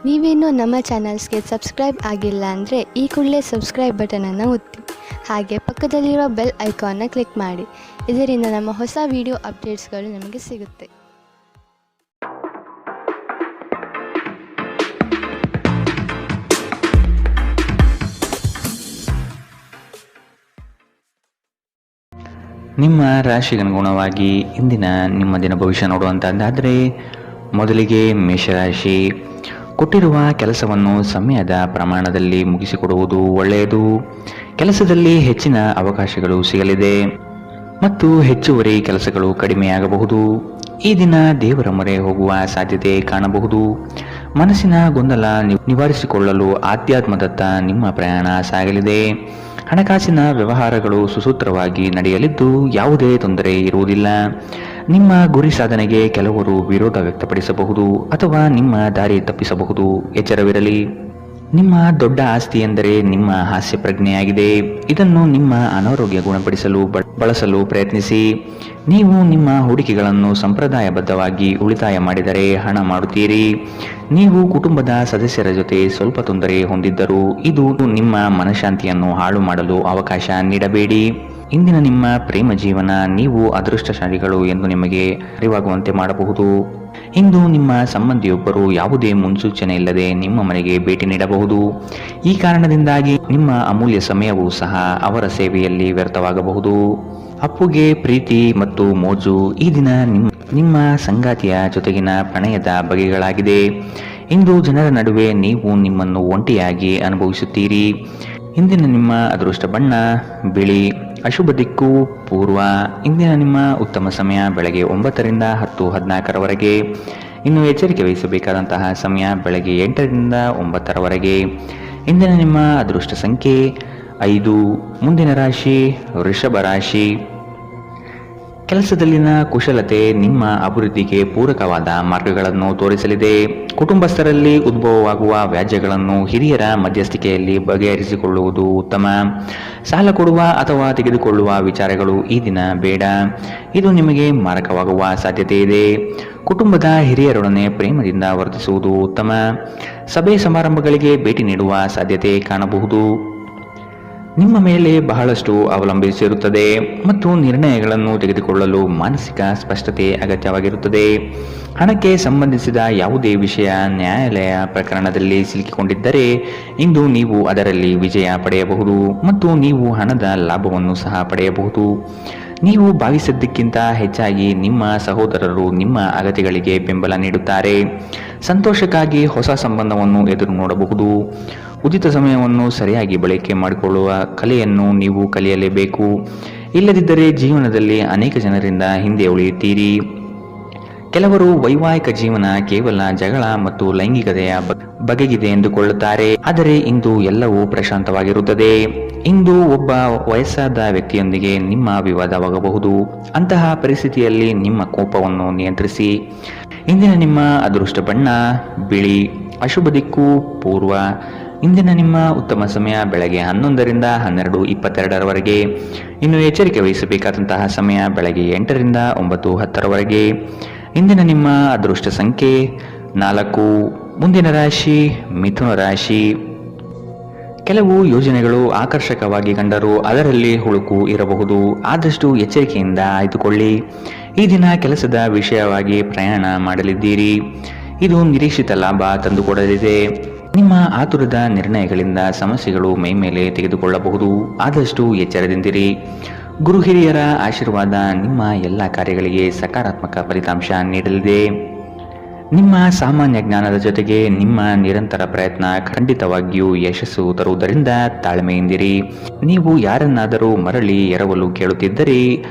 ನೀವೇನೂ ನಮ್ಮ ಚಾನಲ್ಸ್ಗೆ ಸಬ್ಸ್ಕ್ರೈಬ್ ಆಗಿಲ್ಲ ಅಂದರೆ ಈ ಕೂಡಲೇ ಸಬ್ಸ್ಕ್ರೈಬ್ ಬಟನನ್ನು ಒತ್ತಿ ಹಾಗೆ ಪಕ್ಕದಲ್ಲಿರೋ ಬೆಲ್ ಐಕಾನ್ನ ಕ್ಲಿಕ್ ಮಾಡಿ. ಇದರಿಂದ ನಮ್ಮ ಹೊಸ ವಿಡಿಯೋ ಅಪ್ಡೇಟ್ಸ್ಗಳು ನಿಮಗೆ ಸಿಗುತ್ತೆ. ನಿಮ್ಮ ರಾಶಿಗನುಗುಣವಾಗಿ ಇಂದಿನ ನಿಮ್ಮ ದಿನ ಭವಿಷ್ಯ ನೋಡುವಂತಹದ್ದಾದರೆ ಮೊದಲಿಗೆ ಮೇಷರಾಶಿ. ಕೊಟ್ಟಿರುವ ಕೆಲಸವನ್ನು ಸಮಯದ ಪ್ರಮಾಣದಲ್ಲಿ ಮುಗಿಸಿಕೊಡುವುದು ಒಳ್ಳೆಯದು. ಕೆಲಸದಲ್ಲಿ ಹೆಚ್ಚಿನ ಅವಕಾಶಗಳು ಸಿಗಲಿದೆ ಮತ್ತು ಹೆಚ್ಚುವರಿ ಕೆಲಸಗಳು ಕಡಿಮೆಯಾಗಬಹುದು. ಈ ದಿನ ದೇವರ ಮೊರೆ ಹೋಗುವ ಸಾಧ್ಯತೆ ಕಾಣಬಹುದು. ಮನಸ್ಸಿನ ಗೊಂದಲ ನಿವಾರಿಸಿಕೊಳ್ಳಲು ಆಧ್ಯಾತ್ಮದತ್ತ ನಿಮ್ಮ ಪ್ರಯಾಣ ಸಾಗಲಿದೆ. ಹಣಕಾಸಿನ ವ್ಯವಹಾರಗಳು ಸುಸೂತ್ರವಾಗಿ ನಡೆಯಲಿದ್ದು ಯಾವುದೇ ತೊಂದರೆ ಇರುವುದಿಲ್ಲ. ನಿಮ್ಮ ಗುರಿ ಸಾಧನೆಗೆ ಕೆಲವರು ವಿರೋಧ ವ್ಯಕ್ತಪಡಿಸಬಹುದು ಅಥವಾ ನಿಮ್ಮ ದಾರಿ ತಪ್ಪಿಸಬಹುದು. ಎಚ್ಚರವಿರಲಿ. ನಿಮ್ಮ ದೊಡ್ಡ ಆಸ್ತಿ ಎಂದರೆ ನಿಮ್ಮ ಹಾಸ್ಯ ಪ್ರಜ್ಞೆಯಾಗಿದೆ. ಇದನ್ನು ನಿಮ್ಮ ಅನಾರೋಗ್ಯ ಗುಣಪಡಿಸಲು ಬಳಸಲು ಪ್ರಯತ್ನಿಸಿ. ನೀವು ನಿಮ್ಮ ಹೂಡಿಕೆಗಳನ್ನು ಸಂಪ್ರದಾಯಬದ್ಧವಾಗಿ ಉಳಿತಾಯ ಮಾಡಿದರೆ ಹಣ ಮಾಡುತ್ತೀರಿ. ನೀವು ಕುಟುಂಬದ ಸದಸ್ಯರ ಜೊತೆ ಸ್ವಲ್ಪ ತೊಂದರೆ ಹೊಂದಿದ್ದರೂ ಇದು ನಿಮ್ಮ ಮನಃಶಾಂತಿಯನ್ನು ಹಾಳು ಮಾಡಲು ಅವಕಾಶ ನೀಡಬೇಡಿ. ಇಂದಿನ ನಿಮ್ಮ ಪ್ರೇಮ ಜೀವನ ನೀವು ಅದೃಷ್ಟಶಾಲಿಗಳು ಎಂದು ನಿಮಗೆ ಅರಿವಾಗುವಂತೆ ಮಾಡಬಹುದು. ಇಂದು ನಿಮ್ಮ ಸಂಬಂಧಿಯೊಬ್ಬರು ಯಾವುದೇ ಮುನ್ಸೂಚನೆ ಇಲ್ಲದೆ ನಿಮ್ಮ ಮನೆಗೆ ಭೇಟಿ ನೀಡಬಹುದು. ಈ ಕಾರಣದಿಂದಾಗಿ ನಿಮ್ಮ ಅಮೂಲ್ಯ ಸಮಯವೂ ಸಹ ಅವರ ಸೇವೆಯಲ್ಲಿ ವ್ಯರ್ಥವಾಗಬಹುದು. ಅಪ್ಪುಗೆ ಪ್ರೀತಿ ಮತ್ತು ಮೋಜು. ಈ ದಿನ ನಿಮ್ಮ ಸಂಗಾತಿಯ ಜೊತೆಗಿನ ಪ್ರಣಯದ ಬಗೆಗಳಾಗಿದೆ. ಇಂದು ಜನರ ನಡುವೆ ನೀವು ನಿಮ್ಮನ್ನು ಒಂಟಿಯಾಗಿ ಅನುಭವಿಸುತ್ತೀರಿ. ಇಂದಿನ ನಿಮ್ಮ ಅದೃಷ್ಟ ಬಣ್ಣ ಬಿಳಿ. ಅಶುಭ ದಿಕ್ಕು ಪೂರ್ವ. ಇಂದಿನ ನಿಮ್ಮ ಉತ್ತಮ ಸಮಯ ಬೆಳಗ್ಗೆ 9ರಿಂದ 10:14ರವರೆಗೆ. ಇನ್ನು ಎಚ್ಚರಿಕೆ ವಹಿಸಬೇಕಾದಂತಹ ಸಮಯ ಬೆಳಗ್ಗೆ 8ರಿಂದ 9ರವರೆಗೆ. ಇಂದಿನ ನಿಮ್ಮ ಅದೃಷ್ಟ ಸಂಖ್ಯೆ 5. ಮುಂದಿನ ರಾಶಿ ವೃಷಭ ರಾಶಿ. ಕೆಲಸದಲ್ಲಿನ ಕುಶಲತೆ ನಿಮ್ಮ ಅಭಿವೃದ್ಧಿಗೆ ಪೂರಕವಾದ ಮಾರ್ಗಗಳನ್ನು ತೋರಿಸಲಿದೆ. ಕುಟುಂಬಸ್ಥರಲ್ಲಿ ಉದ್ಭವವಾಗುವ ವ್ಯಾಜ್ಯಗಳನ್ನು ಹಿರಿಯರ ಮಧ್ಯಸ್ಥಿಕೆಯಲ್ಲಿ ಬಗೆಹರಿಸಿಕೊಳ್ಳುವುದು ಉತ್ತಮ. ಸಾಲ ಕೊಡುವ ಅಥವಾ ತೆಗೆದುಕೊಳ್ಳುವ ವಿಚಾರಗಳು ಈ ದಿನ ಬೇಡ. ಇದು ನಿಮಗೆ ಮಾರಕವಾಗುವ ಸಾಧ್ಯತೆ ಇದೆ. ಕುಟುಂಬದ ಹಿರಿಯರೊಡನೆ ಪ್ರೇಮದಿಂದ ವರ್ತಿಸುವುದು ಉತ್ತಮ. ಸಭೆ ಸಮಾರಂಭಗಳಿಗೆ ಭೇಟಿ ನೀಡುವ ಸಾಧ್ಯತೆ ಕಾಣಬಹುದು. ನಿಮ್ಮ ಮೇಲೆ ಬಹಳಷ್ಟು ಅವಲಂಬಿಸಿರುತ್ತದೆ ಮತ್ತು ನಿರ್ಣಯಗಳನ್ನು ತೆಗೆದುಕೊಳ್ಳಲು ಮಾನಸಿಕ ಸ್ಪಷ್ಟತೆ ಅಗತ್ಯವಾಗಿರುತ್ತದೆ. ಹಣಕ್ಕೆ ಸಂಬಂಧಿಸಿದ ಯಾವುದೇ ವಿಷಯ ನ್ಯಾಯಾಲಯ ಪ್ರಕರಣದಲ್ಲಿ ಸಿಲುಕಿಕೊಂಡಿದ್ದರೆ ಇಂದು ನೀವು ಅದರಲ್ಲಿ ವಿಜಯ ಪಡೆಯಬಹುದು ಮತ್ತು ನೀವು ಹಣದ ಲಾಭವನ್ನು ಸಹ ಪಡೆಯಬಹುದು. ನೀವು ಭಾವಿಸಿದ್ದಕ್ಕಿಂತ ಹೆಚ್ಚಾಗಿ ನಿಮ್ಮ ಸಹೋದರರು ನಿಮ್ಮ ಅಗತ್ಯಗಳಿಗೆ ಬೆಂಬಲ ನೀಡುತ್ತಾರೆ. ಸಂತೋಷಕ್ಕಾಗಿ ಹೊಸ ಸಂಬಂಧವನ್ನು ಎದುರು ನೋಡಬಹುದು. ಉಚಿತ ಸಮಯವನ್ನು ಸರಿಯಾಗಿ ಬಳಕೆ ಮಾಡಿಕೊಳ್ಳುವ ಕಲೆಯನ್ನು ನೀವು ಕಲಿಯಲೇಬೇಕು. ಇಲ್ಲದಿದ್ದರೆ ಜೀವನದಲ್ಲಿ ಅನೇಕ ಜನರಿಂದ ಹಿಂದೆ ಉಳಿಯುತ್ತೀರಿ. ಕೆಲವರು ವೈವಾಹಿಕ ಜೀವನ ಕೇವಲ ಜಗಳ ಮತ್ತು ಲೈಂಗಿಕತೆಯ ಬಗೆಗಿದೆ ಎಂದುಕೊಳ್ಳುತ್ತಾರೆ. ಆದರೆ ಇಂದು ಎಲ್ಲವೂ ಪ್ರಶಾಂತವಾಗಿರುತ್ತದೆ. ಇಂದು ಒಬ್ಬ ವಯಸ್ಸಾದ ವ್ಯಕ್ತಿಯೊಂದಿಗೆ ನಿಮ್ಮ ವಿವಾದವಾಗಬಹುದು. ಅಂತಹ ಪರಿಸ್ಥಿತಿಯಲ್ಲಿ ನಿಮ್ಮ ಕೋಪವನ್ನು ನಿಯಂತ್ರಿಸಿ. ಇಂದಿನ ನಿಮ್ಮ ಅದೃಷ್ಟ ಬಣ್ಣ ಬಿಳಿ. ಅಶುಭ ದಿಕ್ಕು ಪೂರ್ವ. ಇಂದಿನ ನಿಮ್ಮ ಉತ್ತಮ ಸಮಯ ಬೆಳಗ್ಗೆ 11ರಿಂದ 12:22ರವರೆಗೆ. ಇನ್ನು ಎಚ್ಚರಿಕೆ ವಹಿಸಬೇಕಾದಂತಹ ಸಮಯ ಬೆಳಗ್ಗೆ 8ರಿಂದ 9:10ರವರೆಗೆ. ಇಂದಿನ ನಿಮ್ಮ ಅದೃಷ್ಟ ಸಂಖ್ಯೆ 4. ಮುಂದಿನ ರಾಶಿ ಮಿಥುನ ರಾಶಿ. ಕೆಲವು ಯೋಜನೆಗಳು ಆಕರ್ಷಕವಾಗಿ ಕಂಡರೂ ಅದರಲ್ಲಿ ಹುಳುಕು ಇರಬಹುದು. ಆದಷ್ಟು ಎಚ್ಚರಿಕೆಯಿಂದ ಆಯ್ದುಕೊಳ್ಳಿ. ಈ ದಿನ ಕೆಲಸದ ವಿಷಯವಾಗಿ ಪ್ರಯಾಣ ಮಾಡಲಿದ್ದೀರಿ. ಇದು ನಿರೀಕ್ಷಿತ ಲಾಭ ತಂದುಕೊಡಲಿದೆ. ನಿಮ್ಮ ಆತುರದ ನಿರ್ಣಯಗಳಿಂದ ಸಮಸ್ಯೆಗಳು ಮೈಮೇಲೆ ತೆಗೆದುಕೊಳ್ಳಬಹುದು. ಆದಷ್ಟು ಎಚ್ಚರದಿಂದಿರಿ. ಗುರು ಹಿರಿಯರ ಆಶೀರ್ವಾದ ನಿಮ್ಮ ಎಲ್ಲ ಕಾರ್ಯಗಳಿಗೆ ಸಕಾರಾತ್ಮಕ ಫಲಿತಾಂಶ ನೀಡಲಿದೆ. ನಿಮ್ಮ ಸಾಮಾನ್ಯ ಜ್ಞಾನದ ಜೊತೆಗೆ ನಿಮ್ಮ ನಿರಂತರ ಪ್ರಯತ್ನ ಖಂಡಿತವಾಗಿಯೂ ಯಶಸ್ಸು ತರುವುದರಿಂದ ತಾಳ್ಮೆಯಿಂದಿರಿ. ನೀವು ಯಾರನ್ನಾದರೂ ಮರಳಿ ಎರವಲು ಕೇಳುತ್ತಿದ್ದರೆ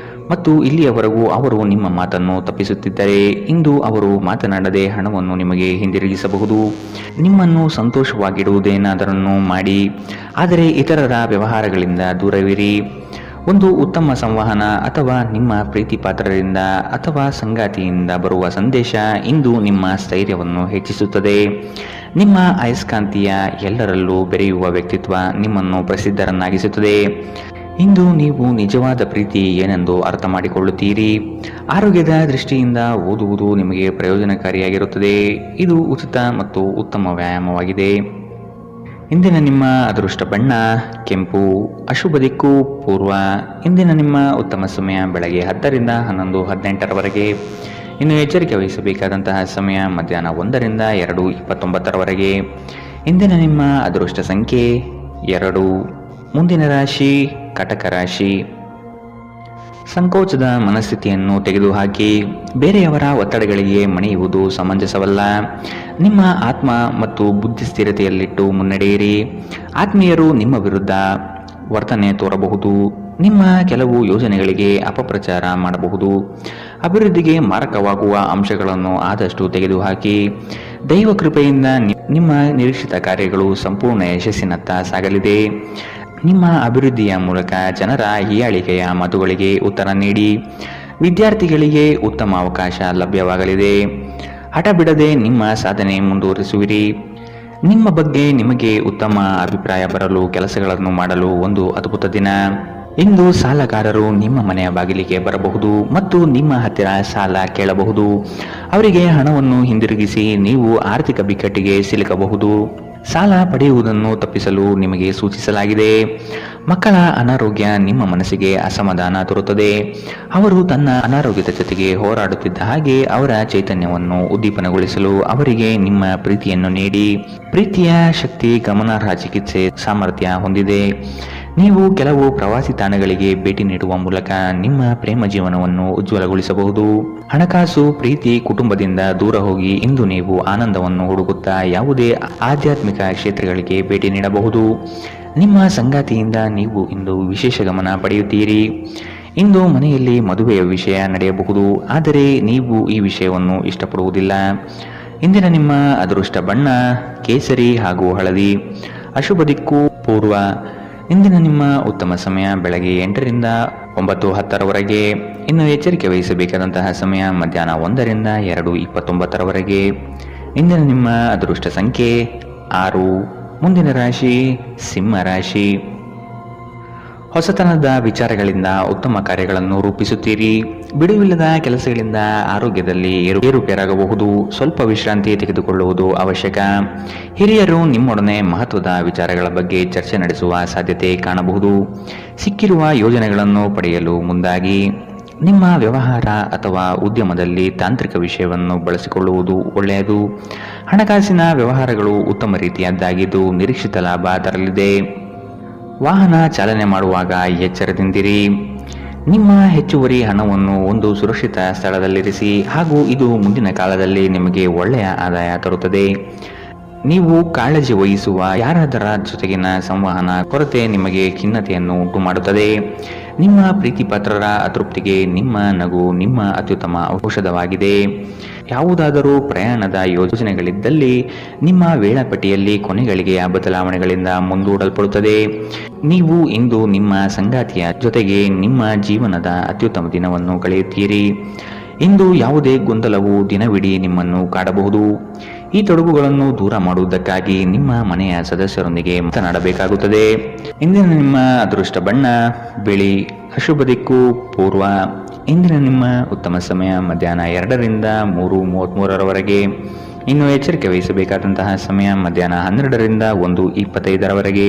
ಮತ್ತು ಇಲ್ಲಿಯವರೆಗೂ ಅವರು ನಿಮ್ಮ ಮಾತನ್ನು ತಪ್ಪಿಸುತ್ತಿದ್ದರೆ ಇಂದು ಅವರು ಮಾತನಾಡದೆ ಹಣವನ್ನು ನಿಮಗೆ ಹಿಂದಿರುಗಿಸಬಹುದು. ನಿಮ್ಮನ್ನು ಸಂತೋಷವಾಗಿಡುವುದೇನಾದರನ್ನು ಮಾಡಿ, ಆದರೆ ಇತರರ ವ್ಯವಹಾರಗಳಿಂದ ದೂರವಿರಿ. ಒಂದು ಉತ್ತಮ ಸಂವಹನ ಅಥವಾ ನಿಮ್ಮ ಪ್ರೀತಿ ಪಾತ್ರರಿಂದ ಅಥವಾ ಸಂಗಾತಿಯಿಂದ ಬರುವ ಸಂದೇಶ ಇಂದು ನಿಮ್ಮ ಸ್ಥೈರ್ಯವನ್ನು ಹೆಚ್ಚಿಸುತ್ತದೆ. ನಿಮ್ಮ ಅಯಸ್ಕಾಂತೀಯ ಎಲ್ಲರಲ್ಲೂ ಬೆರೆಯುವ ವ್ಯಕ್ತಿತ್ವ ನಿಮ್ಮನ್ನು ಪ್ರಸಿದ್ಧರನ್ನಾಗಿಸುತ್ತದೆ. ಇಂದು ನೀವು ನಿಜವಾದ ಪ್ರೀತಿ ಏನೆಂದು ಅರ್ಥ ಮಾಡಿಕೊಳ್ಳುತ್ತೀರಿ. ಆರೋಗ್ಯದ ದೃಷ್ಟಿಯಿಂದ ಓದುವುದು ನಿಮಗೆ ಪ್ರಯೋಜನಕಾರಿಯಾಗಿರುತ್ತದೆ. ಇದು ಉಚಿತ ಮತ್ತು ಉತ್ತಮ ವ್ಯಾಯಾಮವಾಗಿದೆ. ಇಂದಿನ ನಿಮ್ಮ ಅದೃಷ್ಟ ಬಣ್ಣ ಕೆಂಪು. ಅಶುಭ ದಿಕ್ಕು ಪೂರ್ವ. ಇಂದಿನ ನಿಮ್ಮ ಉತ್ತಮ ಸಮಯ ಬೆಳಗ್ಗೆ 10 ರಿಂದ 11, 18ರವರೆಗೆ. ಇನ್ನು ಎಚ್ಚರಿಕೆ ವಹಿಸಬೇಕಾದಂತಹ ಸಮಯ ಮಧ್ಯಾಹ್ನ 1 ರಿಂದ 2:29ರವರೆಗೆ. ಇಂದಿನ ನಿಮ್ಮ ಅದೃಷ್ಟ ಸಂಖ್ಯೆ 2. ಮುಂದಿನ ರಾಶಿ ಕಟಕ ರಾಶಿ. ಸಂಕೋಚದ ಮನಸ್ಥಿತಿಯನ್ನು ತೆಗೆದುಹಾಕಿ ಬೇರೆಯವರ ಒತ್ತಡಗಳಿಗೆ ಮಣಿಯುವುದು ಸಮಂಜಸವಲ್ಲ. ನಿಮ್ಮ ಆತ್ಮ ಮತ್ತು ಬುದ್ಧಿ ಸ್ಥಿರತೆಯಲ್ಲಿಟ್ಟು ಮುನ್ನಡೆಯಿರಿ. ಆತ್ಮೀಯರು ನಿಮ್ಮ ವಿರುದ್ಧ ವರ್ತನೆ ತೋರಬಹುದು. ನಿಮ್ಮ ಕೆಲವು ಯೋಜನೆಗಳಿಗೆ ಅಪಪ್ರಚಾರ ಮಾಡಬಹುದು. ಅಭಿವೃದ್ಧಿಗೆ ಮಾರಕವಾಗುವ ಅಂಶಗಳನ್ನು ಆದಷ್ಟು ತೆಗೆದುಹಾಕಿ. ದೈವ ಕೃಪೆಯಿಂದ ನಿಮ್ಮ ನಿರೀಕ್ಷಿತ ಕಾರ್ಯಗಳು ಸಂಪೂರ್ಣ ಯಶಸ್ಸಿನತ್ತ ಸಾಗಲಿದೆ. ನಿಮ್ಮ ಅಭಿವೃದ್ಧಿಯ ಮೂಲಕ ಜನರ ಹೀಯಾಳಿಕೆಯ ಮಾತುಗಳಿಗೆ ಉತ್ತರ ನೀಡಿ. ವಿದ್ಯಾರ್ಥಿಗಳಿಗೆ ಉತ್ತಮ ಅವಕಾಶ ಲಭ್ಯವಾಗಲಿದೆ. ಹಠ ಬಿಡದೆ ನಿಮ್ಮ ಸಾಧನೆ ಮುಂದುವರಿಸುವಿರಿ. ನಿಮ್ಮ ಬಗ್ಗೆ ನಿಮಗೆ ಉತ್ತಮ ಅಭಿಪ್ರಾಯ ಬರಲು ಕೆಲಸಗಳನ್ನು ಮಾಡಲು ಒಂದು ಅದ್ಭುತ ದಿನ. ಇಂದು ಸಾಲಗಾರರು ನಿಮ್ಮ ಮನೆಯ ಬಾಗಿಲಿಗೆ ಬರಬಹುದು ಮತ್ತು ನಿಮ್ಮ ಹತ್ತಿರ ಸಾಲ ಕೇಳಬಹುದು. ಅವರಿಗೆ ಹಣವನ್ನು ಹಿಂದಿರುಗಿಸಿ ನೀವು ಆರ್ಥಿಕ ಬಿಕ್ಕಟ್ಟಿಗೆ ಸಿಲುಕಬಹುದು. ಸಾಲ ಪಡೆಯುವುದನ್ನು ತಪ್ಪಿಸಲು ನಿಮಗೆ ಸೂಚಿಸಲಾಗಿದೆ. ಮಕ್ಕಳ ಅನಾರೋಗ್ಯ ನಿಮ್ಮ ಮನಸ್ಸಿಗೆ ಅಸಮಾಧಾನ ತರುತ್ತದೆ. ಅವರು ತನ್ನ ಅನಾರೋಗ್ಯದ ಜೊತೆಗೆ ಹೋರಾಡುತ್ತಿದ್ದ ಹಾಗೆ ಅವರ ಚೈತನ್ಯವನ್ನು ಉದ್ದೀಪನಗೊಳಿಸಲು ಅವರಿಗೆ ನಿಮ್ಮ ಪ್ರೀತಿಯನ್ನು ನೀಡಿ. ಪ್ರೀತಿಯ ಶಕ್ತಿ ಗಮನಾರ್ಹ ಚಿಕಿತ್ಸೆ ಸಾಮರ್ಥ್ಯ ಹೊಂದಿದೆ. ನೀವು ಕೆಲವು ಪ್ರವಾಸಿ ತಾಣಗಳಿಗೆ ಭೇಟಿ ನೀಡುವ ಮೂಲಕ ನಿಮ್ಮ ಪ್ರೇಮ ಜೀವನವನ್ನು ಉಜ್ವಲಗೊಳಿಸಬಹುದು. ಹಣಕಾಸು, ಪ್ರೀತಿ, ಕುಟುಂಬದಿಂದ ದೂರ ಹೋಗಿ ಇಂದು ನೀವು ಆನಂದವನ್ನು ಹುಡುಕುತ್ತಾ ಯಾವುದೇ ಆಧ್ಯಾತ್ಮಿಕ ಕ್ಷೇತ್ರಗಳಿಗೆ ಭೇಟಿ ನೀಡಬಹುದು. ನಿಮ್ಮ ಸಂಗಾತಿಯಿಂದ ನೀವು ಇಂದು ವಿಶೇಷ ಗಮನ ಪಡೆಯುತ್ತೀರಿ. ಇಂದು ಮನೆಯಲ್ಲಿ ಮದುವೆಯ ವಿಷಯ ನಡೆಯಬಹುದು, ಆದರೆ ನೀವು ಈ ವಿಷಯವನ್ನು ಇಷ್ಟಪಡುವುದಿಲ್ಲ. ಇಂದಿನ ನಿಮ್ಮ ಅದೃಷ್ಟ ಬಣ್ಣ ಕೇಸರಿ ಹಾಗೂ ಹಳದಿ. ಅಶುಭ ದಿಕ್ಕು ಪೂರ್ವ. ಇಂದಿನ ನಿಮ್ಮ ಉತ್ತಮ ಸಮಯ ಬೆಳಗ್ಗೆ 8 ರಿಂದ 9:10ರವರೆಗೆ. ಇನ್ನು ಎಚ್ಚರಿಕೆ ವಹಿಸಬೇಕಾದಂತಹ ಸಮಯ ಮಧ್ಯಾಹ್ನ 1 ರಿಂದ 2:29ರವರೆಗೆ. ಇಂದಿನ ನಿಮ್ಮ ಅದೃಷ್ಟ ಸಂಖ್ಯೆ 6. ಮುಂದಿನ ರಾಶಿ ಸಿಂಹ ರಾಶಿ. ಹೊಸತನದ ವಿಚಾರಗಳಿಂದ ಉತ್ತಮ ಕಾರ್ಯಗಳನ್ನು ರೂಪಿಸುತ್ತೀರಿ. ಬಿಡುವಿಲ್ಲದ ಕೆಲಸಗಳಿಂದ ಆರೋಗ್ಯದಲ್ಲಿ ಏರುಪೇರಾಗಬಹುದು. ಸ್ವಲ್ಪ ವಿಶ್ರಾಂತಿ ತೆಗೆದುಕೊಳ್ಳುವುದು ಅವಶ್ಯಕ. ಹಿರಿಯರು ನಿಮ್ಮೊಡನೆ ಮಹತ್ವದ ವಿಚಾರಗಳ ಬಗ್ಗೆ ಚರ್ಚೆ ನಡೆಸುವ ಸಾಧ್ಯತೆ ಕಾಣಬಹುದು. ಸಿಕ್ಕಿರುವ ಯೋಜನೆಗಳನ್ನು ಪಡೆಯಲು ಮುಂದಾಗಿ. ನಿಮ್ಮ ವ್ಯವಹಾರ ಅಥವಾ ಉದ್ಯಮದಲ್ಲಿ ತಾಂತ್ರಿಕ ವಿಷಯವನ್ನು ಬಳಸಿಕೊಳ್ಳುವುದು ಒಳ್ಳೆಯದು. ಹಣಕಾಸಿನ ವ್ಯವಹಾರಗಳು ಉತ್ತಮ ರೀತಿಯದ್ದಾಗಿದ್ದು ನಿರೀಕ್ಷಿತ ಲಾಭ ತರಲಿದೆ. ವಾಹನ ಚಾಲನೆ ಮಾಡುವಾಗ ಎಚ್ಚರದಿಂದಿರಿ. ನಿಮ್ಮ ಹೆಚ್ಚುವರಿ ಹಣವನ್ನು ಒಂದು ಸುರಕ್ಷಿತ ಸ್ಥಳದಲ್ಲಿರಿಸಿ ಹಾಗೂ ಇದು ಮುಂದಿನ ಕಾಲದಲ್ಲಿ ನಿಮಗೆ ಒಳ್ಳೆಯ ಆದಾಯ ತರುತ್ತದೆ. ನೀವು ಕಾಳಜಿ ವಹಿಸುವ ಯಾರಾದರ ಜೊತೆಗಿನ ಸಂವಹನ ಕೊರತೆ ನಿಮಗೆ ಖಿನ್ನತೆಯನ್ನು ಉಂಟು ಮಾಡುತ್ತದೆ. ನಿಮ್ಮ ಪ್ರೀತಿ ಪಾತ್ರರ ಅತೃಪ್ತಿಗೆ ನಿಮ್ಮ ನಗು ನಿಮ್ಮ ಅತ್ಯುತ್ತಮ ಔಷಧವಾಗಿದೆ. ಯಾವುದಾದರೂ ಪ್ರಯಾಣದ ಯೋಜನೆಗಳಿದ್ದಲ್ಲಿ ನಿಮ್ಮ ವೇಳಾಪಟ್ಟಿಯಲ್ಲಿ ಕೊನೆಗಳಿಗೆಯ ಬದಲಾವಣೆಗಳಿಂದ ಮುಂದೂಡಲ್ಪಡುತ್ತದೆ. ನೀವು ಇಂದು ನಿಮ್ಮ ಸಂಗಾತಿಯ ಜೊತೆಗೆ ನಿಮ್ಮ ಜೀವನದ ಅತ್ಯುತ್ತಮ ದಿನವನ್ನು ಕಳೆಯುತ್ತೀರಿ. ಇಂದು ಯಾವುದೇ ಗೊಂದಲವು ದಿನವಿಡೀ ನಿಮ್ಮನ್ನು ಕಾಡಬಹುದು. ಈ ತೊಡಗುಗಳನ್ನು ದೂರ ಮಾಡುವುದಕ್ಕಾಗಿ ನಿಮ್ಮ ಮನೆಯ ಸದಸ್ಯರೊಂದಿಗೆ ಮಾತನಾಡಬೇಕಾಗುತ್ತದೆ. ಇಂದಿನ ನಿಮ್ಮ ಅದೃಷ್ಟ ಬಣ್ಣ ಬಿಳಿ. ಅಶುಭ ದಿಕ್ಕು ಪೂರ್ವ. ಇಂದಿನ ನಿಮ್ಮ ಉತ್ತಮ ಸಮಯ ಮಧ್ಯಾಹ್ನ 2 ರಿಂದ 3:33ರವರೆಗೆ. ಇನ್ನು ಎಚ್ಚರಿಕೆ ವಹಿಸಬೇಕಾದಂತಹ ಸಮಯ ಮಧ್ಯಾಹ್ನ 12 ರಿಂದ 1:25ರವರೆಗೆ.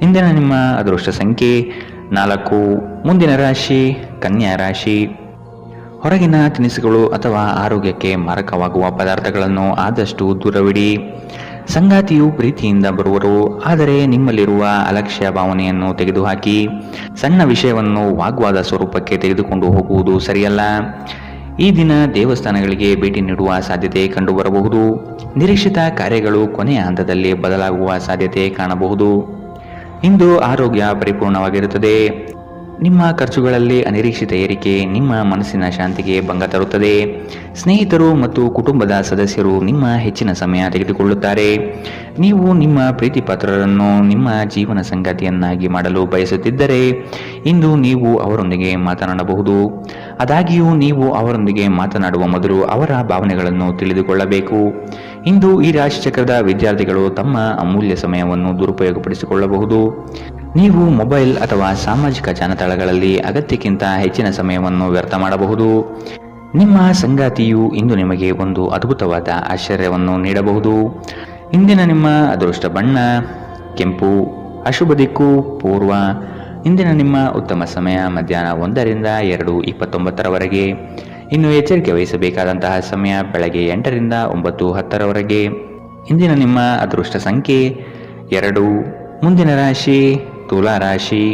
ಇಂದಿನ ನಿಮ್ಮ ಅದೃಷ್ಟ ಸಂಖ್ಯೆ 4. ಮುಂದಿನ ರಾಶಿ ಕನ್ಯಾ ರಾಶಿ. ಹೊರಗಿನ ತಿನಿಸುಗಳು ಅಥವಾ ಆರೋಗ್ಯಕ್ಕೆ ಮಾರಕವಾಗುವ ಪದಾರ್ಥಗಳನ್ನು ಆದಷ್ಟು ದೂರವಿಡಿ. ಸಂಗಾತಿಯು ಪ್ರೀತಿಯಿಂದ ಬರುವರು, ಆದರೆ ನಿಮ್ಮಲ್ಲಿರುವ ಅಲಕ್ಷ್ಯ ಭಾವನೆಯನ್ನು ತೆಗೆದುಹಾಕಿ. ಸಣ್ಣ ವಿಷಯವನ್ನು ವಾಗ್ವಾದ ಸ್ವರೂಪಕ್ಕೆ ತೆಗೆದುಕೊಂಡು ಹೋಗುವುದು ಸರಿಯಲ್ಲ. ಈ ದಿನ ದೇವಸ್ಥಾನಗಳಿಗೆ ಭೇಟಿ ನೀಡುವ ಸಾಧ್ಯತೆ ಕಂಡುಬರಬಹುದು. ನಿರೀಕ್ಷಿತ ಕಾರ್ಯಗಳು ಕೊನೆಯ ಹಂತದಲ್ಲಿ ಬದಲಾಗುವ ಸಾಧ್ಯತೆ ಕಾಣಬಹುದು. ಇಂದು ಆರೋಗ್ಯ ಪರಿಪೂರ್ಣವಾಗಿರುತ್ತದೆ. ನಿಮ್ಮ ಖರ್ಚುಗಳಲ್ಲಿ ಅನಿರೀಕ್ಷಿತ ಏರಿಕೆ ನಿಮ್ಮ ಮನಸ್ಸಿನ ಶಾಂತಿಗೆ ಭಂಗ ತರುತ್ತದೆ. ಸ್ನೇಹಿತರು ಮತ್ತು ಕುಟುಂಬದ ಸದಸ್ಯರು ನಿಮ್ಮ ಹೆಚ್ಚಿನ ಸಮಯ ತೆಗೆದುಕೊಳ್ಳುತ್ತಾರೆ. ನೀವು ನಿಮ್ಮ ಪ್ರೀತಿ ಪಾತ್ರರನ್ನು ನಿಮ್ಮ ಜೀವನ ಸಂಗಾತಿಯನ್ನಾಗಿ ಮಾಡಲು ಬಯಸುತ್ತಿದ್ದರೆ ಇಂದು ನೀವು ಅವರೊಂದಿಗೆ ಮಾತನಾಡಬಹುದು. ಆದಾಗ್ಯೂ ನೀವು ಅವರೊಂದಿಗೆ ಮಾತನಾಡುವ ಮೊದಲು ಅವರ ಭಾವನೆಗಳನ್ನು ತಿಳಿದುಕೊಳ್ಳಬೇಕು. ಇಂದು ಈ ರಾಶಿಚಕ್ರದ ವಿದ್ಯಾರ್ಥಿಗಳು ತಮ್ಮ ಅಮೂಲ್ಯ ಸಮಯವನ್ನು ದುರುಪಯೋಗಪಡಿಸಿಕೊಳ್ಳಬಹುದು. ನೀವು ಮೊಬೈಲ್ ಅಥವಾ ಸಾಮಾಜಿಕ ಜಾಲತಾಣಗಳಲ್ಲಿ ಅಗತ್ಯಕ್ಕಿಂತ ಹೆಚ್ಚಿನ ಸಮಯವನ್ನು ವ್ಯರ್ಥ ಮಾಡಬಹುದು. ನಿಮ್ಮ ಸಂಗಾತಿಯು ಇಂದು ನಿಮಗೆ ಒಂದು ಅದ್ಭುತವಾದ ಆಶ್ಚರ್ಯವನ್ನು ನೀಡಬಹುದು. ಇಂದಿನ ನಿಮ್ಮ ಅದೃಷ್ಟ ಬಣ್ಣ ಕೆಂಪು, ಅಶುಭ ದಿಕ್ಕು ಪೂರ್ವ. ಇಂದಿನ ನಿಮ್ಮ ಉತ್ತಮ ಸಮಯ ಮಧ್ಯಾಹ್ನ 1ರಿಂದ 2:29 ಇನ್ನು ಎಚ್ಚರಿಕೆ ವಹಿಸಬೇಕಾದಂತಹ ಸಮಯ ಬೆಳಗ್ಗೆ 8ರಿಂದ 9:10 ಇಂದಿನ ನಿಮ್ಮ ಅದೃಷ್ಟ ಸಂಖ್ಯೆ 2. ಮುಂದಿನ ರಾಶಿ ತುಲಾ ರಾಶಿ.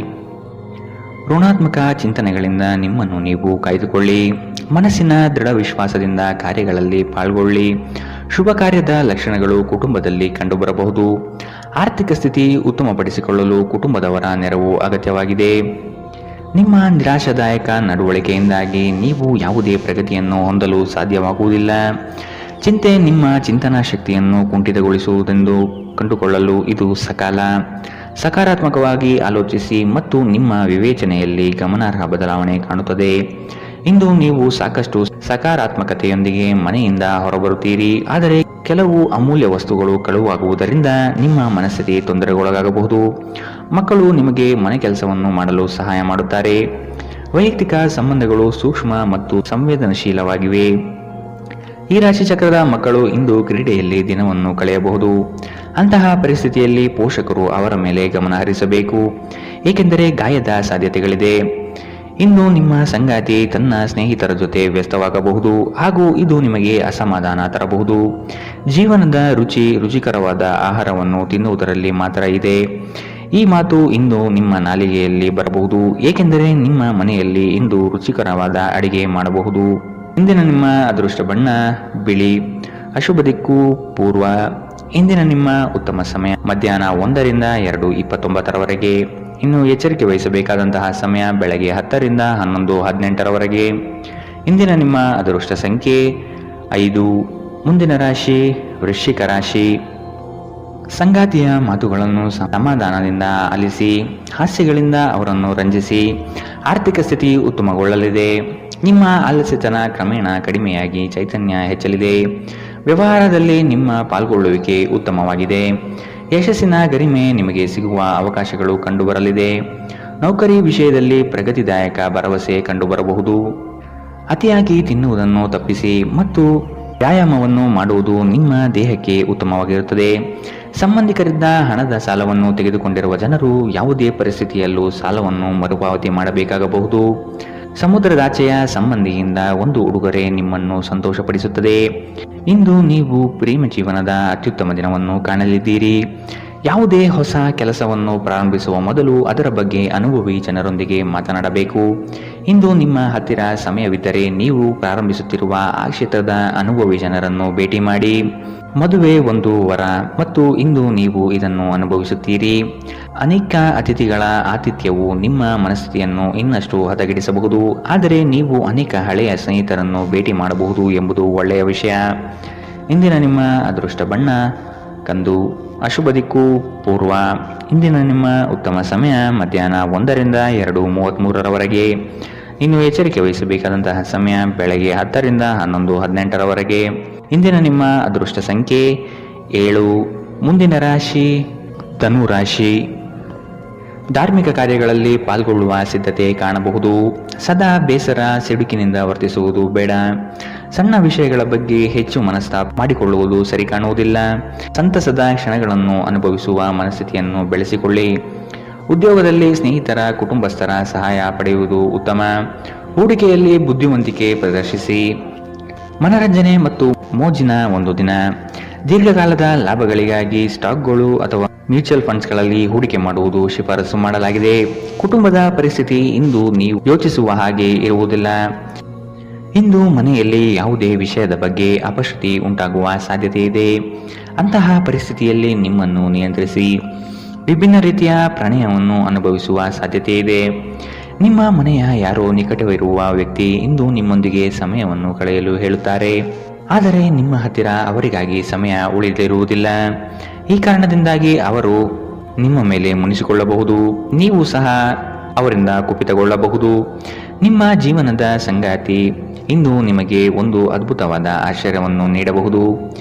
ಋಣಾತ್ಮಕ ಚಿಂತನೆಗಳಿಂದ ನಿಮ್ಮನ್ನು ನೀವು ಕಾಯ್ದುಕೊಳ್ಳಿ. ಮನಸ್ಸಿನ ದೃಢ ವಿಶ್ವಾಸದಿಂದ ಕಾರ್ಯಗಳಲ್ಲಿ ಪಾಲ್ಗೊಳ್ಳಿ. ಶುಭ ಕಾರ್ಯದ ಲಕ್ಷಣಗಳು ಕುಟುಂಬದಲ್ಲಿ ಕಂಡುಬರಬಹುದು. ಆರ್ಥಿಕ ಸ್ಥಿತಿ ಉತ್ತಮಪಡಿಸಿಕೊಳ್ಳಲು ಕುಟುಂಬದವರ ನೆರವು ಅಗತ್ಯವಾಗಿದೆ. ನಿಮ್ಮ ನಿರಾಶಾದಾಯಕ ನಡವಳಿಕೆಯಿಂದಾಗಿ ನೀವು ಯಾವುದೇ ಪ್ರಗತಿಯನ್ನು ಹೊಂದಲು ಸಾಧ್ಯವಾಗುವುದಿಲ್ಲ. ಚಿಂತೆ ನಿಮ್ಮ ಚಿಂತನಾ ಶಕ್ತಿಯನ್ನು ಕುಂಠಿತಗೊಳಿಸುವುದೆಂದು ಕಂಡುಕೊಳ್ಳಲು ಇದು ಸಕಾಲ. ಸಕಾರಾತ್ಮಕವಾಗಿ ಆಲೋಚಿಸಿ ಮತ್ತು ನಿಮ್ಮ ವಿವೇಚನೆಯಲ್ಲಿ ಗಮನಾರ್ಹ ಬದಲಾವಣೆ ಕಾಣುತ್ತದೆ. ಇಂದು ನೀವು ಸಾಕಷ್ಟು ಸಕಾರಾತ್ಮಕತೆಯೊಂದಿಗೆ ಮನೆಯಿಂದ ಹೊರಬರುತ್ತೀರಿ. ಆದರೆ ಕೆಲವು ಅಮೂಲ್ಯ ವಸ್ತುಗಳು ಕಳುವಾಗುವುದರಿಂದ ನಿಮ್ಮ ಮನಸ್ಥಿತಿ ತೊಂದರೆಗೊಳಗಾಗಬಹುದು. ಮಕ್ಕಳು ನಿಮಗೆ ಮನೆ ಕೆಲಸವನ್ನು ಮಾಡಲು ಸಹಾಯ ಮಾಡುತ್ತಾರೆ. ವೈಯಕ್ತಿಕ ಸಂಬಂಧಗಳು ಸೂಕ್ಷ್ಮ ಮತ್ತು ಸಂವೇದನಶೀಲವಾಗಿವೆ. ಈ ರಾಶಿ ಚಕ್ರದ ಮಕ್ಕಳು ಇಂದು ಕ್ರೀಡೆಯಲ್ಲಿ ದಿನವನ್ನು ಕಳೆಯಬಹುದು. ಅಂತಹ ಪರಿಸ್ಥಿತಿಯಲ್ಲಿ ಪೋಷಕರು ಅವರ ಮೇಲೆ ಗಮನ ಹರಿಸಬೇಕು, ಏಕೆಂದರೆ ಗಾಯದ ಸಾಧ್ಯತೆಗಳಿದೆ. ಇಂದು ನಿಮ್ಮ ಸಂಗಾತಿ ತನ್ನ ಸ್ನೇಹಿತರ ಜೊತೆ ವ್ಯಸ್ತವಾಗಬಹುದು ಹಾಗೂ ಇದು ನಿಮಗೆ ಅಸಮಾಧಾನ ತರಬಹುದು. ಜೀವನದ ರುಚಿಕರವಾದ ಆಹಾರವನ್ನು ತಿನ್ನುವುದರಲ್ಲಿ ಮಾತ್ರ ಇದೆ. ಈ ಮಾತು ಇಂದು ನಿಮ್ಮ ನಾಲಿಗೆಯಲ್ಲಿ ಬರಬಹುದು, ಏಕೆಂದರೆ ನಿಮ್ಮ ಮನೆಯಲ್ಲಿ ಇಂದು ರುಚಿಕರವಾದ ಅಡಿಗೆ ಮಾಡಬಹುದು. ಇಂದಿನ ನಿಮ್ಮ ಅದೃಷ್ಟ ಬಣ್ಣ ಬಿಳಿ, ಅಶುಭ ದಿಕ್ಕು ಪೂರ್ವ. ಇಂದಿನ ನಿಮ್ಮ ಉತ್ತಮ ಸಮಯ ಮಧ್ಯಾಹ್ನ 1ರಿಂದ 2:29 ಇನ್ನು ಎಚ್ಚರಿಕೆ ವಹಿಸಬೇಕಾದಂತಹ ಸಮಯ ಬೆಳಗ್ಗೆ 10ರಿಂದ 11:18 ಇಂದಿನ ನಿಮ್ಮ ಅದೃಷ್ಟ ಸಂಖ್ಯೆ 5. ಮುಂದಿನ ರಾಶಿ ವೃಶ್ಚಿಕ ರಾಶಿ. ಸಂಗಾತಿಯ ಮಾತುಗಳನ್ನು ಸಮಾಧಾನದಿಂದ ಆಲಿಸಿ. ಹಾಸ್ಯಗಳಿಂದ ಅವರನ್ನು ರಂಜಿಸಿ. ಆರ್ಥಿಕ ಸ್ಥಿತಿ ಉತ್ತಮಗೊಳ್ಳಲಿದೆ. ನಿಮ್ಮ ಆಲಸ್ಯತನ ಕ್ರಮೇಣ ಕಡಿಮೆಯಾಗಿ ಚೈತನ್ಯ ಹೆಚ್ಚಲಿದೆ. ವ್ಯವಹಾರದಲ್ಲಿ ನಿಮ್ಮ ಪಾಲ್ಗೊಳ್ಳುವಿಕೆ ಉತ್ತಮವಾಗಿದೆ. ಯಶಸ್ಸಿನ ಗರಿಮೆ ನಿಮಗೆ ಸಿಗುವ ಅವಕಾಶಗಳು ಕಂಡುಬರಲಿದೆ. ನೌಕರಿ ವಿಷಯದಲ್ಲಿ ಪ್ರಗತಿದಾಯಕ ಭರವಸೆ ಕಂಡುಬರಬಹುದು. ಅತಿಯಾಗಿ ತಿನ್ನುವುದನ್ನು ತಪ್ಪಿಸಿ ಮತ್ತು ವ್ಯಾಯಾಮವನ್ನು ಮಾಡುವುದು ನಿಮ್ಮ ದೇಹಕ್ಕೆ ಉತ್ತಮವಾಗಿರುತ್ತದೆ. ಸಂಬಂಧಿಕರಿಂದ ಹಣದ ಸಾಲವನ್ನು ತೆಗೆದುಕೊಂಡಿರುವ ಜನರು ಯಾವುದೇ ಪರಿಸ್ಥಿತಿಯಲ್ಲೂ ಸಾಲವನ್ನು ಮರುಪಾವತಿ ಮಾಡಬೇಕಾಗಬಹುದು. ಸಮುದ್ರದಾಚೆಯ ಸಂಬಂಧಿಯಿಂದ ಒಂದು ಉಡುಗೊರೆ ನಿಮ್ಮನ್ನು ಸಂತೋಷಪಡಿಸುತ್ತದೆ. ಇಂದು ನೀವು ಪ್ರೇಮ ಜೀವನದ ಅತ್ಯುತ್ತಮ ದಿನವನ್ನು ಕಾಣಲಿದ್ದೀರಿ. ಯಾವುದೇ ಹೊಸ ಕೆಲಸವನ್ನು ಪ್ರಾರಂಭಿಸುವ ಮೊದಲು ಅದರ ಬಗ್ಗೆ ಅನುಭವಿ ಜನರೊಂದಿಗೆ ಮಾತನಾಡಬೇಕು. ಇಂದು ನಿಮ್ಮ ಹತ್ತಿರ ಸಮಯವಿದ್ದರೆ ನೀವು ಪ್ರಾರಂಭಿಸುತ್ತಿರುವ ಆ ಕ್ಷೇತ್ರದ ಅನುಭವಿ ಜನರನ್ನು ಭೇಟಿ ಮಾಡಿ. ಮದುವೆ ಒಂದು ವರ ಮತ್ತು ಇಂದು ನೀವು ಇದನ್ನು ಅನುಭವಿಸುತ್ತೀರಿ. ಅನೇಕ ಅತಿಥಿಗಳ ಆತಿಥ್ಯವು ನಿಮ್ಮ ಮನಸ್ಥಿತಿಯನ್ನು ಇನ್ನಷ್ಟು ಹದಗೆಡಿಸಬಹುದು. ಆದರೆ ನೀವು ಅನೇಕ ಹಳೆಯ ಸ್ನೇಹಿತರನ್ನು ಭೇಟಿ ಮಾಡಬಹುದು ಎಂಬುದು ಒಳ್ಳೆಯ ವಿಷಯ. ಇಂದಿನ ನಿಮ್ಮ ಅದೃಷ್ಟ ಬಣ್ಣ ಕಂದು, ಅಶುಭ ದಿಕ್ಕು ಪೂರ್ವ. ಇಂದಿನ ನಿಮ್ಮ ಉತ್ತಮ ಸಮಯ ಮಧ್ಯಾಹ್ನ 1ರಿಂದ 2:33 ಇನ್ನು ಎಚ್ಚರಿಕೆ ವಹಿಸಬೇಕಾದಂತಹ ಸಮಯ ಬೆಳಗ್ಗೆ 10ರಿಂದ 11:18 ಇಂದಿನ ನಿಮ್ಮ ಅದೃಷ್ಟ ಸಂಖ್ಯೆ 7. ಮುಂದಿನ ರಾಶಿ ಧನು ರಾಶಿ. ಧಾರ್ಮಿಕ ಕಾರ್ಯಗಳಲ್ಲಿ ಪಾಲ್ಗೊಳ್ಳುವ ಸಿದ್ಧತೆ ಕಾಣಬಹುದು. ಸದಾ ಬೇಸರ ಸಿಡುಕಿನಿಂದ ವರ್ತಿಸುವುದು ಬೇಡ. ಸಣ್ಣ ವಿಷಯಗಳ ಬಗ್ಗೆ ಹೆಚ್ಚು ಮನಸ್ತಾಪ ಮಾಡಿಕೊಳ್ಳುವುದು ಸರಿ ಕಾಣುವುದಿಲ್ಲ. ಸಂತಸದ ಕ್ಷಣಗಳನ್ನು ಅನುಭವಿಸುವ ಮನಸ್ಥಿತಿಯನ್ನು ಬೆಳೆಸಿಕೊಳ್ಳಿ. ಉದ್ಯೋಗದಲ್ಲಿ ಸ್ನೇಹಿತರ ಕುಟುಂಬಸ್ಥರ ಸಹಾಯ ಪಡೆಯುವುದು ಉತ್ತಮ. ಹೂಡಿಕೆಯಲ್ಲಿ ಬುದ್ಧಿವಂತಿಕೆ ಪ್ರದರ್ಶಿಸಿ. ಮನರಂಜನೆ ಮತ್ತು ಮೋಜಿನ ಒಂದು ದಿನ. ದೀರ್ಘಕಾಲದ ಲಾಭಗಳಿಗಾಗಿ ಸ್ಟಾಕ್ಗಳು ಅಥವಾ ಮ್ಯೂಚುವಲ್ ಫಂಡ್ಸ್ಗಳಲ್ಲಿ ಹೂಡಿಕೆ ಮಾಡುವುದು ಶಿಫಾರಸು ಮಾಡಲಾಗಿದೆ. ಕುಟುಂಬದ ಪರಿಸ್ಥಿತಿ ಇಂದು ನೀವು ಯೋಚಿಸುವ ಹಾಗೆ ಇರುವುದಿಲ್ಲ. ಇಂದು ಮನೆಯಲ್ಲಿ ಯಾವುದೇ ವಿಷಯದ ಬಗ್ಗೆ ಅಪಶ್ರುತಿ ಉಂಟಾಗುವ ಸಾಧ್ಯತೆ ಇದೆ. ಅಂತಹ ಪರಿಸ್ಥಿತಿಯಲ್ಲಿ ನಿಮ್ಮನ್ನು ನಿಯಂತ್ರಿಸಿ. ವಿಭಿನ್ನ ರೀತಿಯ ಪ್ರಣಯವನ್ನು ಅನುಭವಿಸುವ ಸಾಧ್ಯತೆ ಇದೆ. ನಿಮ್ಮ ಮನೆಯ ಯಾರೋ ನಿಕಟವಿರುವ ವ್ಯಕ್ತಿ ಇಂದು ನಿಮ್ಮೊಂದಿಗೆ ಸಮಯವನ್ನು ಕಳೆಯಲು ಹೇಳುತ್ತಾರೆ. ಆದರೆ ನಿಮ್ಮ ಹತ್ತಿರ ಅವರಿಗಾಗಿ ಸಮಯ ಉಳಿದಿರುವುದಿಲ್ಲ. ಈ ಕಾರಣದಿಂದಾಗಿ ಅವರು ನಿಮ್ಮ ಮೇಲೆ ಮುನಿಸಿಕೊಳ್ಳಬಹುದು. ನೀವು ಸಹ ಅವರಿಂದ ಕುಪಿತಗೊಳ್ಳಬಹುದು. ನಿಮ್ಮ ಜೀವನದ ಸಂಗಾತಿ ಇಂದು ನಿಮಗೆ ಒಂದು ಅದ್ಭುತವಾದ ಆಶ್ಚರ್ಯವನ್ನು ನೀಡಬಹುದು.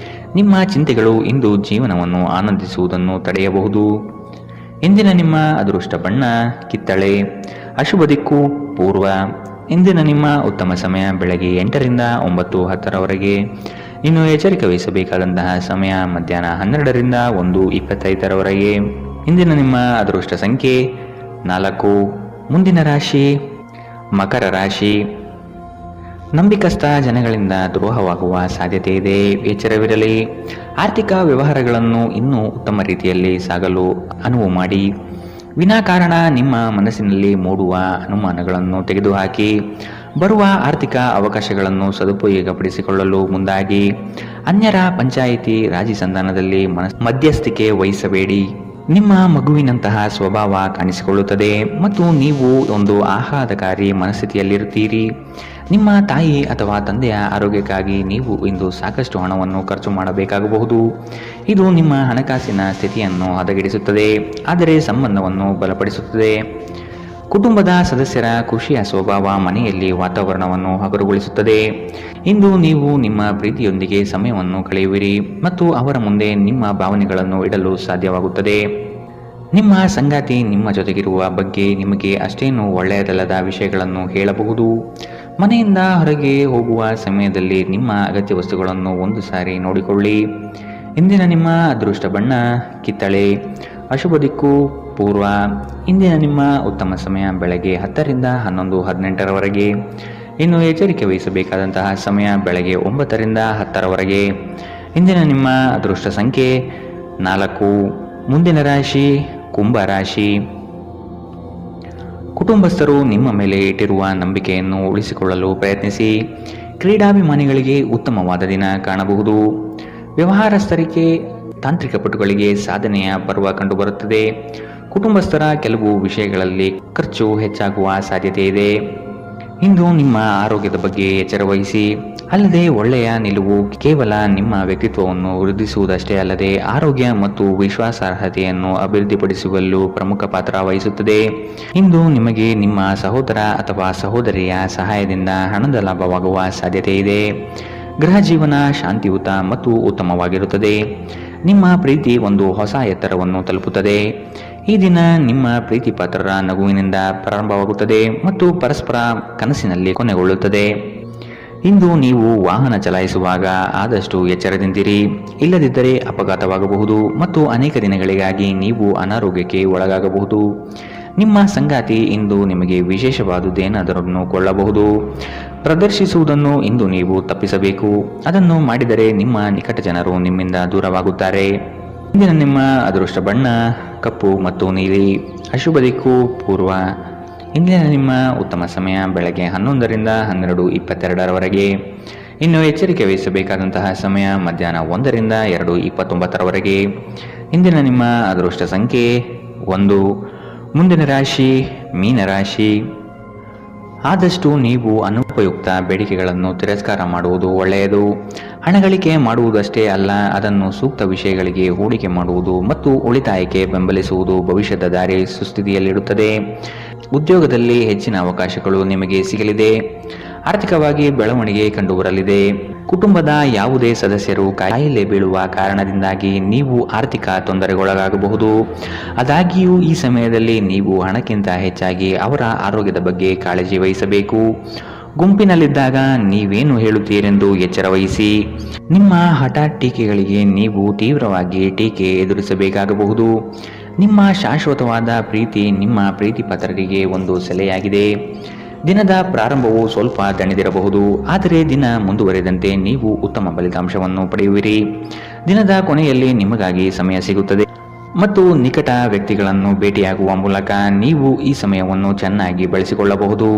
ನಿಮ್ಮ ಚಿಂತೆಗಳು ಇಂದು ಜೀವನವನ್ನು ಆನಂದಿಸುವುದನ್ನು ತಡೆಯಬಹುದು. ಇಂದಿನ ನಿಮ್ಮ ಅದೃಷ್ಟ ಬಣ್ಣ ಕಿತ್ತಳೆ. ಅಶುಭ ದಿಕ್ಕು ಪೂರ್ವ. ಇಂದಿನ ನಿಮ್ಮ ಉತ್ತಮ ಸಮಯ ಬೆಳಗ್ಗೆ 8ರಿಂದ 9:10ರವರೆಗೆ. ಇನ್ನು ಎಚ್ಚರಿಕೆ ವಹಿಸಬೇಕಾದಂತಹ ಸಮಯ ಮಧ್ಯಾಹ್ನ 12ರಿಂದ 1:25ರವರೆಗೆ. ಇಂದಿನ ನಿಮ್ಮ ಅದೃಷ್ಟ ಸಂಖ್ಯೆ 4. ಮುಂದಿನ ರಾಶಿ ಮಕರ ರಾಶಿ. ನಂಬಿಕಸ್ಥ ಜನಗಳಿಂದ ದ್ರೋಹವಾಗುವ ಸಾಧ್ಯತೆ ಇದೆ, ಎಚ್ಚರವಿರಲಿ. ಆರ್ಥಿಕ ವ್ಯವಹಾರಗಳನ್ನು ಇನ್ನೂ ಉತ್ತಮ ರೀತಿಯಲ್ಲಿ ಸಾಗಲು ಅನುವು ಮಾಡಿ. ವಿನಾಕಾರಣ ನಿಮ್ಮ ಮನಸ್ಸಿನಲ್ಲಿ ಮೂಡುವ ಅನುಮಾನಗಳನ್ನು ತೆಗೆದುಹಾಕಿ ಬರುವ ಆರ್ಥಿಕ ಅವಕಾಶಗಳನ್ನು ಸದುಪಯೋಗಪಡಿಸಿಕೊಳ್ಳಲು ಮುಂದಾಗಿ. ಅನ್ಯರ ಪಂಚಾಯಿತಿ ರಾಜಿ ಸಂಧಾನದಲ್ಲಿ ಮಧ್ಯಸ್ಥಿಕೆ ವಹಿಸಬೇಡಿ. ನಿಮ್ಮ ಮಗುವಿನಂತಹ ಸ್ವಭಾವ ಕಾಣಿಸಿಕೊಳ್ಳುತ್ತದೆ ಮತ್ತು ನೀವು ಒಂದು ಆಹ್ಲಾದಕಾರಿ ಮನಸ್ಥಿತಿಯಲ್ಲಿರುತ್ತೀರಿ. ನಿಮ್ಮ ತಾಯಿ ಅಥವಾ ತಂದೆಯ ಆರೋಗ್ಯಕ್ಕಾಗಿ ನೀವು ಇಂದು ಸಾಕಷ್ಟು ಹಣವನ್ನು ಖರ್ಚು ಮಾಡಬೇಕಾಗಬಹುದು. ಇದು ನಿಮ್ಮ ಹಣಕಾಸಿನ ಸ್ಥಿತಿಯನ್ನು ಹದಗೆಡಿಸುತ್ತದೆ, ಆದರೆ ಸಂಬಂಧವನ್ನು ಬಲಪಡಿಸುತ್ತದೆ. ಕುಟುಂಬದ ಸದಸ್ಯರ ಖುಷಿಯ ಸ್ವಭಾವ ಮನೆಯಲ್ಲಿ ವಾತಾವರಣವನ್ನು ಹಗುರಗೊಳಿಸುತ್ತದೆ. ಇಂದು ನೀವು ನಿಮ್ಮ ಪ್ರೀತಿಯೊಂದಿಗೆ ಸಮಯವನ್ನು ಕಳೆಯುವಿರಿ ಮತ್ತು ಅವರ ಮುಂದೆ ನಿಮ್ಮ ಭಾವನೆಗಳನ್ನು ಇಡಲು ಸಾಧ್ಯವಾಗುತ್ತದೆ. ನಿಮ್ಮ ಸಂಗಾತಿ ನಿಮ್ಮ ಜೊತೆಗಿರುವ ಬಗ್ಗೆ ನಿಮಗೆ ಅಷ್ಟೇನು ಒಳ್ಳೆಯದಲ್ಲದ ವಿಷಯಗಳನ್ನು ಹೇಳಬಹುದು. ಮನೆಯಿಂದ ಹೊರಗೆ ಹೋಗುವ ಸಮಯದಲ್ಲಿ ನಿಮ್ಮ ಅಗತ್ಯ ವಸ್ತುಗಳನ್ನು ಒಂದು ಸಾರಿ ನೋಡಿಕೊಳ್ಳಿ. ಇಂದಿನ ನಿಮ್ಮ ಅದೃಷ್ಟ ಬಣ್ಣ ಕಿತ್ತಳೆ. ಅಶುಭ ದಿಕ್ಕು ಪೂರ್ವ. ಇಂದಿನ ನಿಮ್ಮ ಉತ್ತಮ ಸಮಯ ಬೆಳಗ್ಗೆ 10ರಿಂದ 11:18ರವರೆಗೆ. ಇನ್ನು ಎಚ್ಚರಿಕೆ ವಹಿಸಬೇಕಾದಂತಹ ಸಮಯ ಬೆಳಗ್ಗೆ 9ರಿಂದ 10ರವರೆಗೆ. ಇಂದಿನ ನಿಮ್ಮ ಅದೃಷ್ಟ ಸಂಖ್ಯೆ 4. ಮುಂದಿನ ರಾಶಿ ಕುಂಭ ರಾಶಿ. ಕುಟುಂಬಸ್ಥರು ನಿಮ್ಮ ಮೇಲೆ ಇಟ್ಟಿರುವ ನಂಬಿಕೆಯನ್ನು ಉಳಿಸಿಕೊಳ್ಳಲು ಪ್ರಯತ್ನಿಸಿ. ಕ್ರೀಡಾಭಿಮಾನಿಗಳಿಗೆ ಉತ್ತಮವಾದ ದಿನ ಕಾಣಬಹುದು. ವ್ಯವಹಾರಸ್ಥರಿಗೆ ತಾಂತ್ರಿಕ ಪಟುಗಳಿಗೆ ಸಾಧನೆಯ ಪರ್ವ ಕಂಡುಬರುತ್ತದೆ. ಕುಟುಂಬಸ್ಥರ ಕೆಲವು ವಿಷಯಗಳಲ್ಲಿ ಖರ್ಚು ಹೆಚ್ಚಾಗುವ ಸಾಧ್ಯತೆ ಇದೆ. ಇಂದು ನಿಮ್ಮ ಆರೋಗ್ಯದ ಬಗ್ಗೆ ಎಚ್ಚರ ವಹಿಸಿ. ಅಲ್ಲದೆ ಒಳ್ಳೆಯ ನಿಲುವು ಕೇವಲ ನಿಮ್ಮ ವ್ಯಕ್ತಿತ್ವವನ್ನು ವೃದ್ಧಿಸುವುದಷ್ಟೇ ಅಲ್ಲದೆ ಆರೋಗ್ಯ ಮತ್ತು ವಿಶ್ವಾಸಾರ್ಹತೆಯನ್ನು ಅಭಿವೃದ್ಧಿಪಡಿಸುವಲ್ಲೂ ಪ್ರಮುಖ ಪಾತ್ರ ವಹಿಸುತ್ತದೆ. ಇಂದು ನಿಮಗೆ ನಿಮ್ಮ ಸಹೋದರ ಅಥವಾ ಸಹೋದರಿಯ ಸಹಾಯದಿಂದ ಹಣದ ಲಾಭವಾಗುವ ಸಾಧ್ಯತೆ ಇದೆ. ಗೃಹ ಜೀವನ ಶಾಂತಿಯುತ ಮತ್ತು ಉತ್ತಮವಾಗಿರುತ್ತದೆ. ನಿಮ್ಮ ಪ್ರೀತಿ ಒಂದು ಹೊಸ ಎತ್ತರವನ್ನು ತಲುಪುತ್ತದೆ. ಈ ದಿನ ನಿಮ್ಮ ಪ್ರೀತಿ ಪಾತ್ರರ ನಗುವಿನಿಂದ ಪ್ರಾರಂಭವಾಗುತ್ತದೆ ಮತ್ತು ಪರಸ್ಪರ ಕನಸಿನಲ್ಲಿ ಕೊನೆಗೊಳ್ಳುತ್ತದೆ. ಇಂದು ನೀವು ವಾಹನ ಚಲಾಯಿಸುವಾಗ ಆದಷ್ಟು ಎಚ್ಚರದಿಂದಿರಿ, ಇಲ್ಲದಿದ್ದರೆ ಅಪಘಾತವಾಗಬಹುದು ಮತ್ತು ಅನೇಕ ದಿನಗಳಿಗಾಗಿ ನೀವು ಅನಾರೋಗ್ಯಕ್ಕೆ ಒಳಗಾಗಬಹುದು. ನಿಮ್ಮ ಸಂಗಾತಿ ಇಂದು ನಿಮಗೆ ವಿಶೇಷವಾದುದೇನಾದರನ್ನು ಕೊಳ್ಳಬಹುದು. ಪ್ರದರ್ಶಿಸುವುದನ್ನು ಇಂದು ನೀವು ತಪ್ಪಿಸಬೇಕು. ಅದನ್ನು ಮಾಡಿದರೆ ನಿಮ್ಮ ನಿಕಟ ಜನರು ನಿಮ್ಮಿಂದ ದೂರವಾಗುತ್ತಾರೆ. ಇಂದಿನ ನಿಮ್ಮ ಅದೃಷ್ಟ ಬಣ್ಣ ಕಪ್ಪು ಮತ್ತು ನೀಲಿ. ಅಶುಭ ದಿಕ್ಕು ಪೂರ್ವ. ಇಂದಿನ ನಿಮ್ಮ ಉತ್ತಮ ಸಮಯ ಬೆಳಗ್ಗೆ 11ರಿಂದ 12:22ರವರೆಗೆ. ಇನ್ನು ಎಚ್ಚರಿಕೆ ವಹಿಸಬೇಕಾದಂತಹ ಸಮಯ ಮಧ್ಯಾಹ್ನ 1ರಿಂದ 2:29ರವರೆಗೆ. ಇಂದಿನ ನಿಮ್ಮ ಅದೃಷ್ಟ ಸಂಖ್ಯೆ 1. ಮುಂದಿನ ರಾಶಿ ಮೀನರಾಶಿ. ಆದಷ್ಟು ನೀವು ಅನುಪಯುಕ್ತ ಬೇಡಿಕೆಗಳನ್ನು ತಿರಸ್ಕಾರ ಮಾಡುವುದು ಒಳ್ಳೆಯದು. ಹಣಗಳಿಕೆ ಮಾಡುವುದಷ್ಟೇ ಅಲ್ಲ, ಅದನ್ನು ಸೂಕ್ತ ವಿಷಯಗಳಿಗೆ ಹೂಡಿಕೆ ಮಾಡುವುದು ಮತ್ತು ಉಳಿತಾಯಕ್ಕೆ ಬೆಂಬಲಿಸುವುದು ಭವಿಷ್ಯದ ದಾರಿ ಸುಸ್ಥಿತಿಯಲ್ಲಿಡುತ್ತದೆ. ಉದ್ಯೋಗದಲ್ಲಿ ಹೆಚ್ಚಿನ ಅವಕಾಶಗಳು ನಿಮಗೆ ಸಿಗಲಿದೆ. ಆರ್ಥಿಕವಾಗಿ ಬೆಳವಣಿಗೆ ಕಂಡುಬರಲಿದೆ. ಕುಟುಂಬದ ಯಾವುದೇ ಸದಸ್ಯರು ಕಾಯಿಲೆ ಬೀಳುವ ಕಾರಣದಿಂದಾಗಿ ನೀವು ಆರ್ಥಿಕ ತೊಂದರೆಗೊಳಗಾಗಬಹುದು. ಆದಾಗ್ಯೂ ಈ ಸಮಯದಲ್ಲಿ ನೀವು ಹಣಕ್ಕಿಂತ ಹೆಚ್ಚಾಗಿ ಅವರ ಆರೋಗ್ಯದ ಬಗ್ಗೆ ಕಾಳಜಿ ವಹಿಸಬೇಕು. ಗುಂಪಿನಲ್ಲಿದ್ದಾಗ ನೀವೇನು ಹೇಳುತ್ತೀರೆಂದು ಎಚ್ಚರ ವಹಿಸಿ. ನಿಮ್ಮ ಹಠಾತ್ ಟೀಕೆಗಳಿಗೆ ನೀವು ತೀವ್ರವಾಗಿ ಟೀಕೆ ಎದುರಿಸಬೇಕಾಗಬಹುದು. ನಿಮ್ಮ ಶಾಶ್ವತವಾದ ಪ್ರೀತಿ ನಿಮ್ಮ ಪ್ರೀತಿ ಪಾತ್ರರಿಗೆ ಒಂದು ಸೆಲೆಯಾಗಿದೆ. ದಿನದ ಪ್ರಾರಂಭವು ಸ್ವಲ್ಪ ದಣಿದಿರಬಹುದು, ಆದರೆ ದಿನ ಮುಂದುವರೆದಂತೆ ನೀವು ಉತ್ತಮ ಫಲಿತಾಂಶವನ್ನು ಪಡೆಯುವಿರಿ. ದಿನದ ಕೊನೆಯಲ್ಲಿ ನಿಮಗಾಗಿ ಸಮಯ ಸಿಗುತ್ತದೆ ಮತ್ತು ನಿಕಟ ವ್ಯಕ್ತಿಗಳನ್ನು ಭೇಟಿಯಾಗುವ ಮೂಲಕ ನೀವು ಈ ಸಮಯವನ್ನು ಚೆನ್ನಾಗಿ ಬಳಸಿಕೊಳ್ಳಬಹುದು.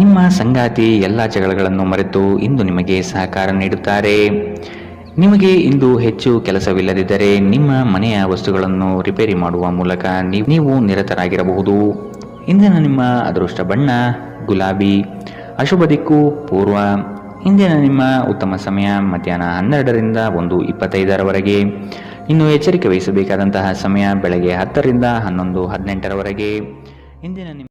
ನಿಮ್ಮ ಸಂಗಾತಿ ಎಲ್ಲ ಜಗಳಗಳನ್ನು ಮರೆತು ಇಂದು ನಿಮಗೆ ಸಹಕಾರ ನೀಡುತ್ತಾರೆ. ನಿಮಗೆ ಇಂದು ಹೆಚ್ಚು ಕೆಲಸವಿಲ್ಲದಿದ್ದರೆ ನಿಮ್ಮ ಮನೆಯ ವಸ್ತುಗಳನ್ನು ರಿಪೇರಿ ಮಾಡುವ ಮೂಲಕ ನೀವು ನಿರತರಾಗಿರಬಹುದು. ಇಂದಿನ ನಿಮ್ಮ ಅದೃಷ್ಟ ಬಣ್ಣ ಗುಲಾಬಿ. ಅಶುಭ ದಿಕ್ಕು ಪೂರ್ವ. ಇಂದಿನ ನಿಮ್ಮ ಉತ್ತಮ ಸಮಯ ಮಧ್ಯಾಹ್ನ 12ರಿಂದ 1:25ರವರೆಗೆ. ಇನ್ನು ಎಚ್ಚರಿಕೆ ವಹಿಸಬೇಕಾದಂತಹ ಸಮಯ ಬೆಳಗ್ಗೆ 10ರಿಂದ 11:18ರವರೆಗೆ. ಇಂದಿನ